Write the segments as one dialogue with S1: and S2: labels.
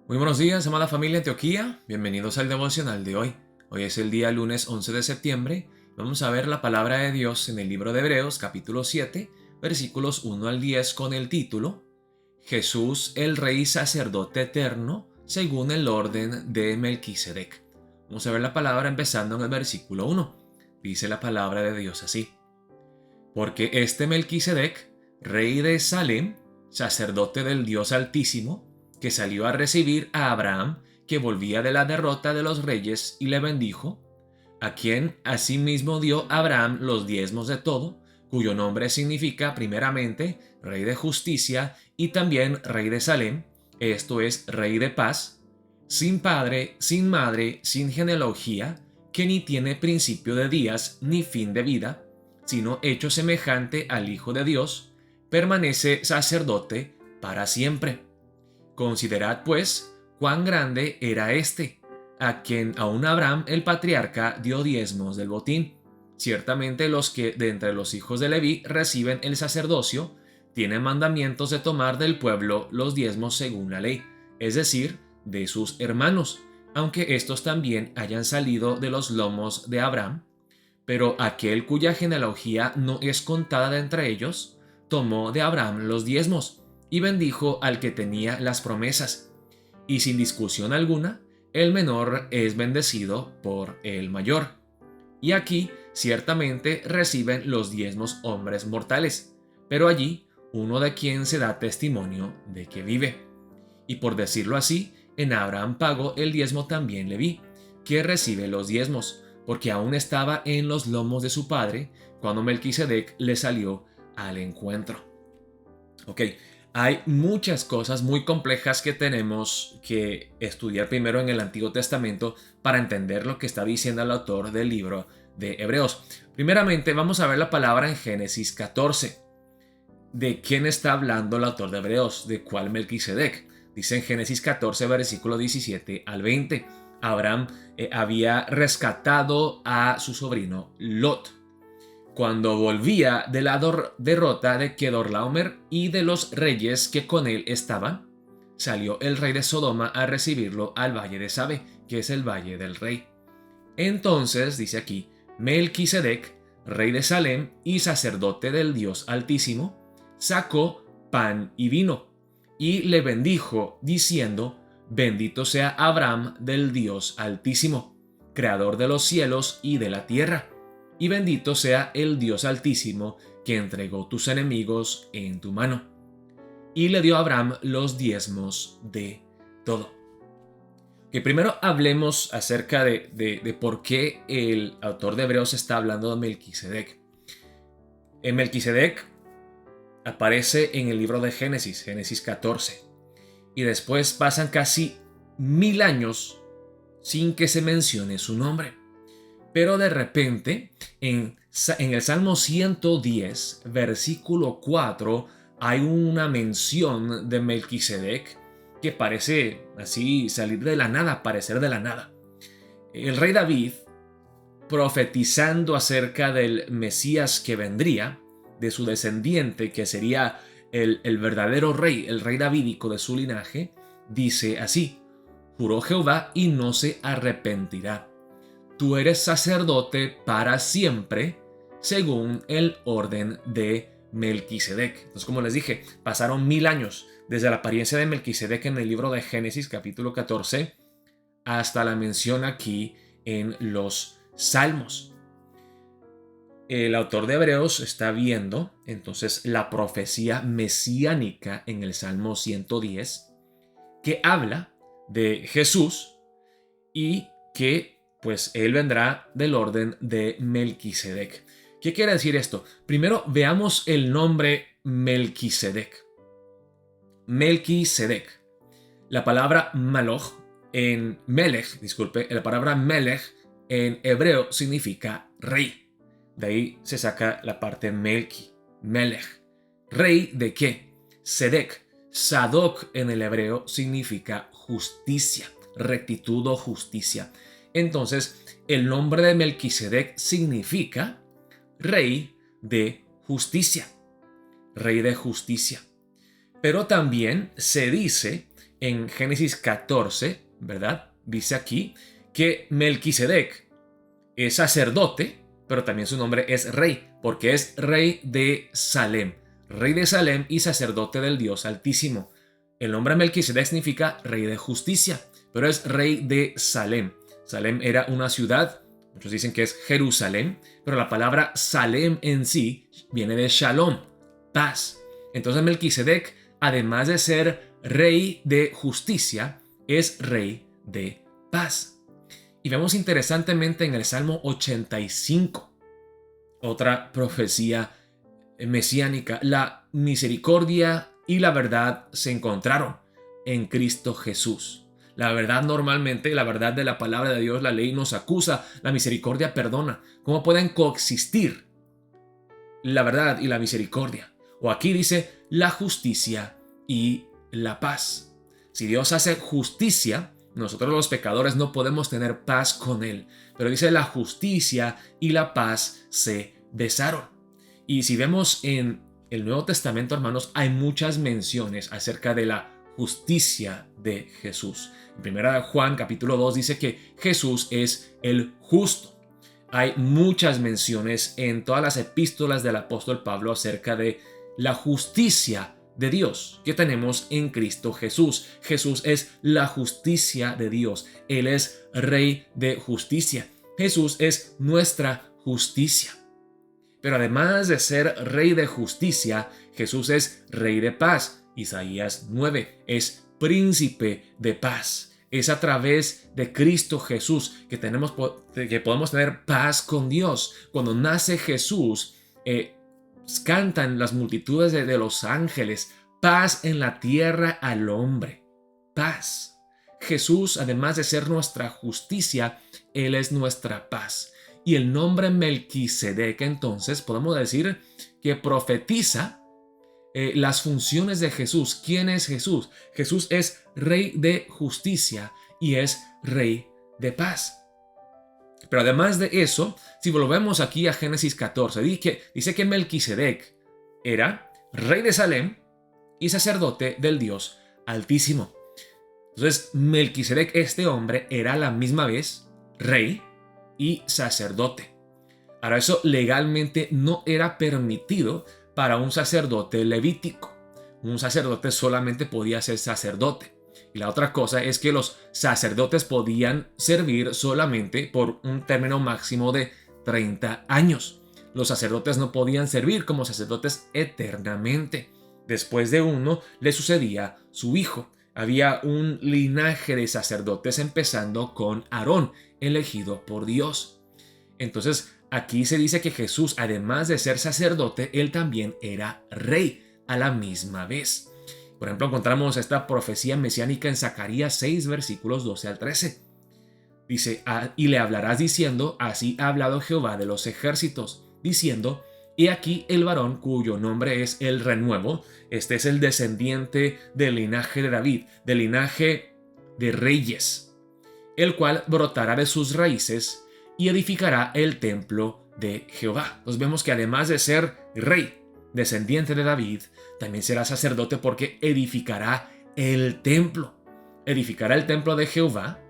S1: Muy buenos días, amada familia Antioquía. Bienvenidos al devocional de hoy. Hoy es el día lunes 11 de septiembre. Vamos a ver la palabra de Dios en el libro de Hebreos, capítulo 7, versículos 1 al 10, con el título Jesús, el Rey Sacerdote Eterno, según el orden de Melquisedec. Vamos a ver la palabra empezando en el versículo 1. Dice la palabra de Dios así: Porque este Melquisedec, rey de Salem, sacerdote del Dios Altísimo, que salió a recibir a Abraham, que volvía de la derrota de los reyes, y le bendijo, a quien asimismo dio Abraham los diezmos de todo, cuyo nombre significa primeramente Rey de Justicia y también Rey de Salem, esto es Rey de Paz, sin padre, sin madre, sin genealogía, que ni tiene principio de días ni fin de vida, sino hecho semejante al Hijo de Dios, permanece sacerdote para siempre. Considerad, pues, cuán grande era éste, a quien aun Abraham el patriarca dio diezmos del botín. Ciertamente los que de entre los hijos de Leví reciben el sacerdocio, tienen mandamientos de tomar del pueblo los diezmos según la ley, es decir, de sus hermanos, aunque estos también hayan salido de los lomos de Abraham. Pero aquel cuya genealogía no es contada de entre ellos, tomó de Abraham los diezmos y bendijo al que tenía las promesas. Y sin discusión alguna, el menor es bendecido por el mayor. Y aquí ciertamente reciben los diezmos hombres mortales, pero allí uno de quien se da testimonio de que vive. Y por decirlo así, en Abraham pagó el diezmo también Leví, que recibe los diezmos, porque aún estaba en los lomos de su padre cuando Melquisedec le salió al encuentro. Ok, hay muchas cosas muy complejas que tenemos que estudiar primero en el Antiguo Testamento para entender lo que está diciendo el autor del libro de Hebreos. Primeramente, vamos a ver la palabra en Génesis 14. ¿De quién está hablando el autor de Hebreos? ¿De cuál Melquisedec? Dice en Génesis 14, versículo 17 al 20. Abraham había rescatado a su sobrino Lot cuando volvía de la derrota de Kedorlaomer y de los reyes que con él estaban. Salió el rey de Sodoma a recibirlo al valle de Sabe, que es el valle del rey. Entonces, dice aquí, Melquisedec, rey de Salem y sacerdote del Dios Altísimo, sacó pan y vino, y le bendijo, diciendo: Bendito sea Abraham del Dios Altísimo, creador de los cielos y de la tierra, y bendito sea el Dios Altísimo, que entregó tus enemigos en tu mano. Y le dio a Abraham los diezmos de todo. Que primero hablemos acerca de por qué el autor de Hebreos está hablando de Melquisedec. En Melquisedec aparece en el libro de Génesis, Génesis 14, y después pasan casi 1000 años sin que se mencione su nombre. Pero de repente, en el Salmo 110, versículo 4, hay una mención de Melquisedec que parece así salir de la nada, aparecer de la nada. El rey David, profetizando acerca del Mesías que vendría, de su descendiente, que sería el verdadero rey, el rey davídico de su linaje, dice así: Juró Jehová y no se arrepentirá. Tú eres sacerdote para siempre, según el orden de Melquisedec. Entonces, como les dije, pasaron 1000 años desde la apariencia de Melquisedec en el libro de Génesis, capítulo 14, hasta la mención aquí en los Salmos. El autor de Hebreos está viendo entonces la profecía mesiánica en el Salmo 110, que habla de Jesús y que pues él vendrá del orden de Melquisedec. ¿Qué quiere decir esto? Primero veamos el nombre Melquisedec. Melquisedec. La palabra Maloch en Melech, disculpe, la palabra Melech en hebreo significa rey. De ahí se saca la parte Melki, Melech. ¿Rey de qué? Sedec. Sadoc en el hebreo significa justicia, rectitud o justicia. Entonces, el nombre de Melquisedec significa rey de justicia. Rey de justicia. Pero también se dice en Génesis 14, ¿verdad? Dice aquí que Melquisedec es sacerdote, pero también su nombre es rey, porque es rey de Salem. Rey de Salem y sacerdote del Dios Altísimo. El nombre Melquisedec significa rey de justicia, pero es rey de Salem. Salem era una ciudad, muchos dicen que es Jerusalén, pero la palabra Salem en sí viene de Shalom, paz. Entonces Melquisedec, además de ser rey de justicia, es rey de paz. Y vemos interesantemente en el Salmo 85, otra profecía mesiánica, la misericordia y la verdad se encontraron en Cristo Jesús. La verdad normalmente, la verdad de la palabra de Dios, la ley nos acusa, la misericordia perdona. ¿Cómo pueden coexistir la verdad y la misericordia? O aquí dice la justicia y la paz. Si Dios hace justicia, nosotros los pecadores no podemos tener paz con Él. Pero dice la justicia y la paz se besaron. Y si vemos en el Nuevo Testamento, hermanos, hay muchas menciones acerca de la justicia de Jesús. En 1 Juan capítulo 2 dice que Jesús es el justo. Hay muchas menciones en todas las epístolas del apóstol Pablo acerca de la justicia de Dios que tenemos en Cristo Jesús. Jesús es la justicia de Dios. Él es Rey de justicia. Jesús es nuestra justicia. Pero además de ser Rey de justicia, Jesús es Rey de paz. Isaías 9 es Príncipe de paz. Es a través de Cristo Jesús que podemos tener paz con Dios. Cuando nace Jesús, cantan las multitudes de los ángeles, paz en la tierra al hombre, paz. Jesús, además de ser nuestra justicia, Él es nuestra paz. Y el nombre Melquisedec, entonces, podemos decir que profetiza las funciones de Jesús. ¿Quién es Jesús? Jesús es Rey de justicia y es Rey de paz. Pero además de eso, si volvemos aquí a Génesis 14, dice que Melquisedec era rey de Salem y sacerdote del Dios Altísimo. Entonces, Melquisedec, este hombre, era a la misma vez rey y sacerdote. Ahora, eso legalmente no era permitido para un sacerdote levítico. Un sacerdote solamente podía ser sacerdote. Y la otra cosa es que los sacerdotes podían servir solamente por un término máximo de 30 años. Los sacerdotes no podían servir como sacerdotes eternamente. Después de uno le sucedía su hijo. Había un linaje de sacerdotes empezando con Aarón, elegido por Dios. Entonces, aquí se dice que Jesús, además de ser sacerdote, él también era rey a la misma vez. Por ejemplo, encontramos esta profecía mesiánica en Zacarías 6, versículos 12 al 13. Dice, y le hablarás diciendo, así ha hablado Jehová de los ejércitos, diciendo, he aquí el varón cuyo nombre es el renuevo, este es el descendiente del linaje de David, del linaje de reyes, el cual brotará de sus raíces y edificará el templo de Jehová. Entonces vemos que además de ser rey, descendiente de David, también será sacerdote porque edificará el templo. Edificará el templo de Jehová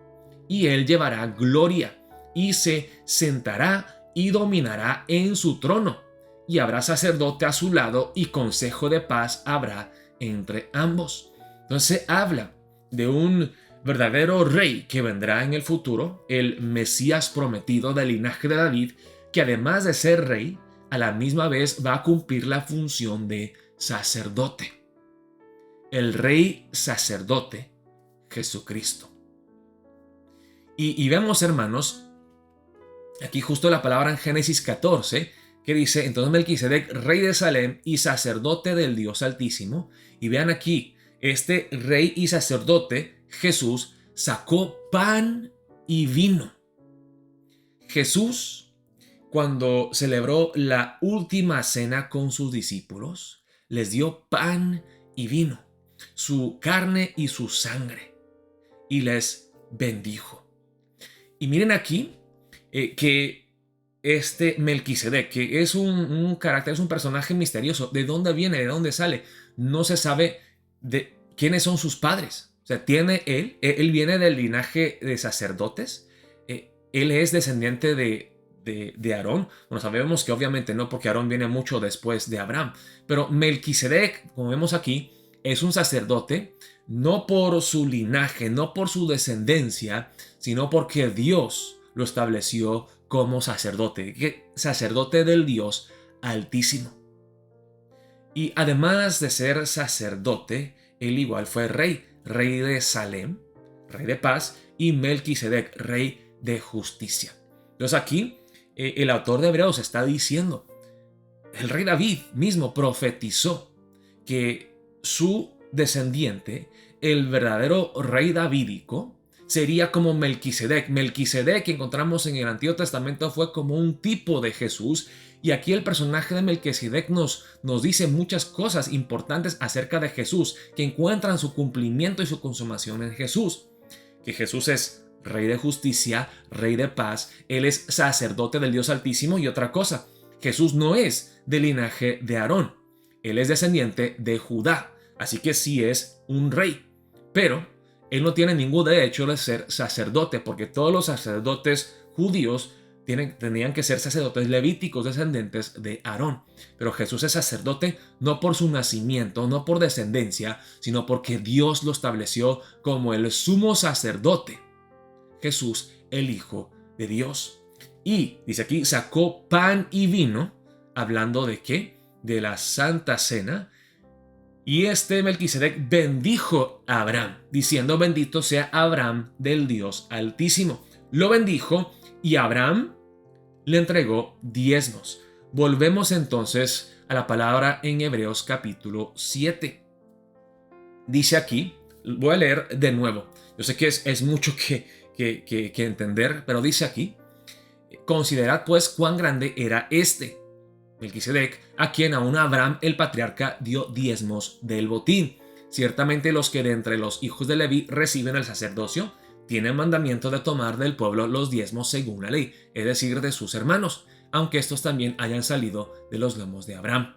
S1: y él llevará gloria y se sentará y dominará en su trono. Y habrá sacerdote a su lado y consejo de paz habrá entre ambos. Entonces habla de un verdadero rey que vendrá en el futuro, el Mesías prometido del linaje de David, que además de ser rey, a la misma vez va a cumplir la función de sacerdote. El rey sacerdote, Jesucristo. Y vemos, hermanos, aquí justo la palabra en Génesis 14, que dice, entonces Melquisedec, rey de Salem y sacerdote del Dios Altísimo. Y vean aquí, este rey y sacerdote, Jesús, sacó pan y vino. Jesús, cuando celebró la última cena con sus discípulos, les dio pan y vino, su carne y su sangre, y les bendijo. Y miren aquí que este Melquisedec, que es un carácter, es un personaje misterioso. ¿De dónde viene? ¿De dónde sale? No se sabe de quiénes son sus padres. O sea, tiene él viene del linaje de sacerdotes. Él es descendiente de Aarón. Bueno, sabemos que obviamente no, porque Aarón viene mucho después de Abraham. Pero Melquisedec, como vemos aquí, es un sacerdote no por su linaje, no por su descendencia, sino porque Dios lo estableció como sacerdote, sacerdote del Dios Altísimo. Y además de ser sacerdote, él igual fue rey de Salem, rey de paz, y Melquisedec, rey de justicia. Entonces aquí el autor de Hebreos está diciendo, el rey David mismo profetizó que su descendiente, el verdadero rey davídico, sería como Melquisedec. Melquisedec que encontramos en el Antiguo Testamento fue como un tipo de Jesús. Y aquí el personaje de Melquisedec nos dice muchas cosas importantes acerca de Jesús, que encuentran su cumplimiento y su consumación en Jesús. Que Jesús es rey de justicia, rey de paz, él es sacerdote del Dios Altísimo. Y otra cosa, Jesús no es del linaje de Aarón, él es descendiente de Judá, así que sí es un rey, pero él no tiene ningún derecho de ser sacerdote, porque todos los sacerdotes judíos tenían que ser sacerdotes levíticos descendientes de Aarón. Pero Jesús es sacerdote no por su nacimiento, no por descendencia, sino porque Dios lo estableció como el sumo sacerdote. Jesús, el Hijo de Dios. Y dice aquí, sacó pan y vino, hablando de qué? De la Santa Cena. Y Melquisedec bendijo a Abraham, diciendo, bendito sea Abraham del Dios Altísimo. Lo bendijo y Abraham le entregó diezmos. Volvemos entonces a la palabra en Hebreos capítulo 7. Dice aquí, voy a leer de nuevo. Yo sé que es mucho que entender, pero dice aquí, considerad pues cuán grande era Melquisedec, a quien aún Abraham el patriarca dio diezmos del botín. Ciertamente los que de entre los hijos de Leví reciben el sacerdocio tienen mandamiento de tomar del pueblo los diezmos según la ley, es decir, de sus hermanos, aunque estos también hayan salido de los lomos de Abraham.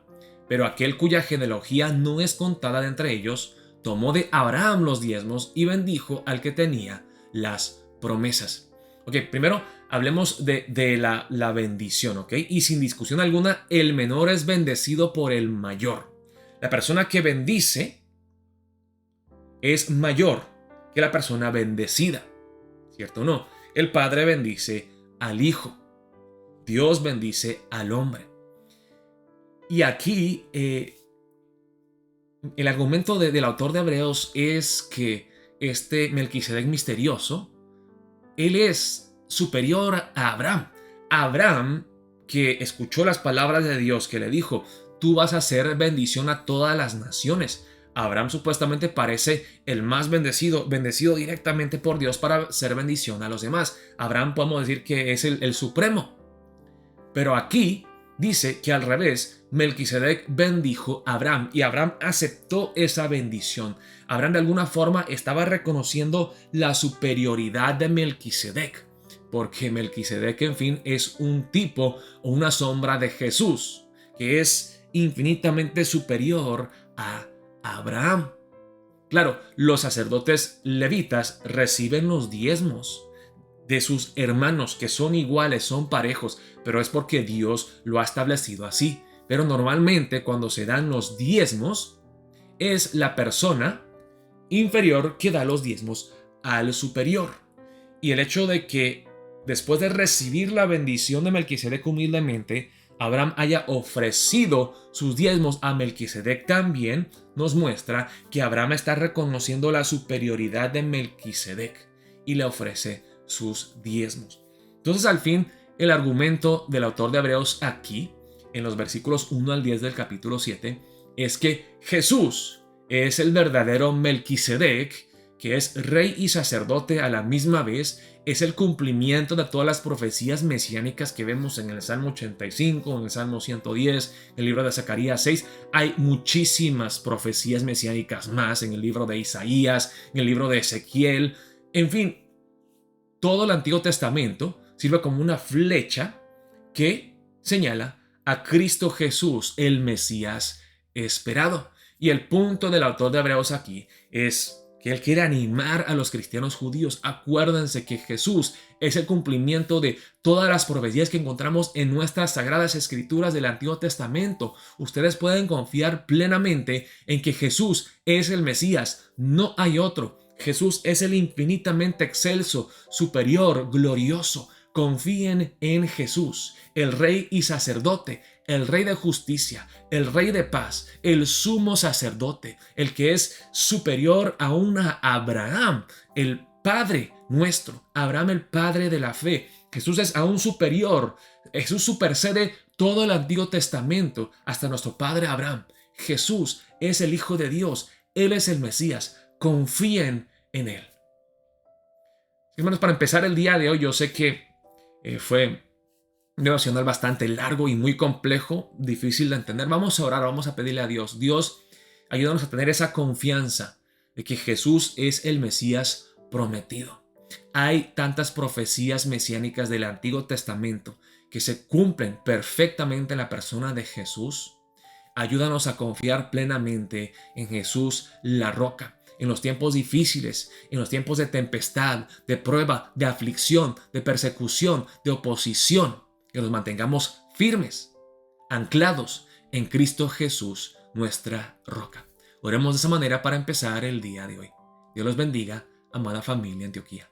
S1: Pero aquel cuya genealogía no es contada de entre ellos, tomó de Abraham los diezmos y bendijo al que tenía las promesas. Ok, primero hablemos de la bendición, ok. Y sin discusión alguna, el menor es bendecido por el mayor. La persona que bendice es mayor que la persona bendecida, ¿cierto o no? El Padre bendice al Hijo. Dios bendice al hombre. Y aquí el argumento del autor de Hebreos es que este Melquisedec misterioso, él es superior a Abraham. Abraham, que escuchó las palabras de Dios, que le dijo, tú vas a ser bendición a todas las naciones. Abraham supuestamente parece el más bendecido directamente por Dios para ser bendición a los demás. Abraham podemos decir que es el supremo. Pero aquí dice que al revés, Melquisedec bendijo a Abraham y Abraham aceptó esa bendición. Abraham de alguna forma estaba reconociendo la superioridad de Melquisedec, porque Melquisedec, en fin, es un tipo o una sombra de Jesús, que es infinitamente superior a Abraham. Claro, los sacerdotes levitas reciben los diezmos de sus hermanos, que son iguales, son parejos, pero es porque Dios lo ha establecido así. Pero normalmente cuando se dan los diezmos, es la persona inferior que da los diezmos al superior. Y el hecho de que después de recibir la bendición de Melquisedec humildemente, Abraham haya ofrecido sus diezmos a Melquisedec también, nos muestra que Abraham está reconociendo la superioridad de Melquisedec y le ofrece sus diezmos. Entonces, al fin, el argumento del autor de Hebreos aquí, en los versículos 1 al 10 del capítulo 7, es que Jesús es el verdadero Melquisedec, que es rey y sacerdote a la misma vez, es el cumplimiento de todas las profecías mesiánicas que vemos en el Salmo 85, en el Salmo 110, en el libro de Zacarías 6. Hay muchísimas profecías mesiánicas más en el libro de Isaías, en el libro de Ezequiel. En fin, todo el Antiguo Testamento sirve como una flecha que señala a Cristo Jesús, el Mesías esperado. Y el punto del autor de Hebreos aquí es que Él quiere animar a los cristianos judíos. Acuérdense que Jesús es el cumplimiento de todas las profecías que encontramos en nuestras sagradas escrituras del Antiguo Testamento. Ustedes pueden confiar plenamente en que Jesús es el Mesías, no hay otro. Jesús es el infinitamente excelso, superior, glorioso. Confíen en Jesús, el Rey y sacerdote, el Rey de justicia, el Rey de paz, el sumo sacerdote, el que es superior aún a Abraham, el Padre nuestro, Abraham el Padre de la fe. Jesús es aún superior, Jesús supersede todo el Antiguo Testamento hasta nuestro Padre Abraham. Jesús es el Hijo de Dios, Él es el Mesías, confíen en Él. Hermanos, para empezar el día de hoy, yo sé que fue un devocional bastante largo y muy complejo, difícil de entender. Vamos a orar, vamos a pedirle a Dios. Dios, ayúdanos a tener esa confianza de que Jesús es el Mesías prometido. Hay tantas profecías mesiánicas del Antiguo Testamento que se cumplen perfectamente en la persona de Jesús. Ayúdanos a confiar plenamente en Jesús, la roca. En los tiempos difíciles, en los tiempos de tempestad, de prueba, de aflicción, de persecución, de oposición, que nos mantengamos firmes, anclados en Cristo Jesús, nuestra roca. Oremos de esa manera para empezar el día de hoy. Dios los bendiga, amada familia Antioquía.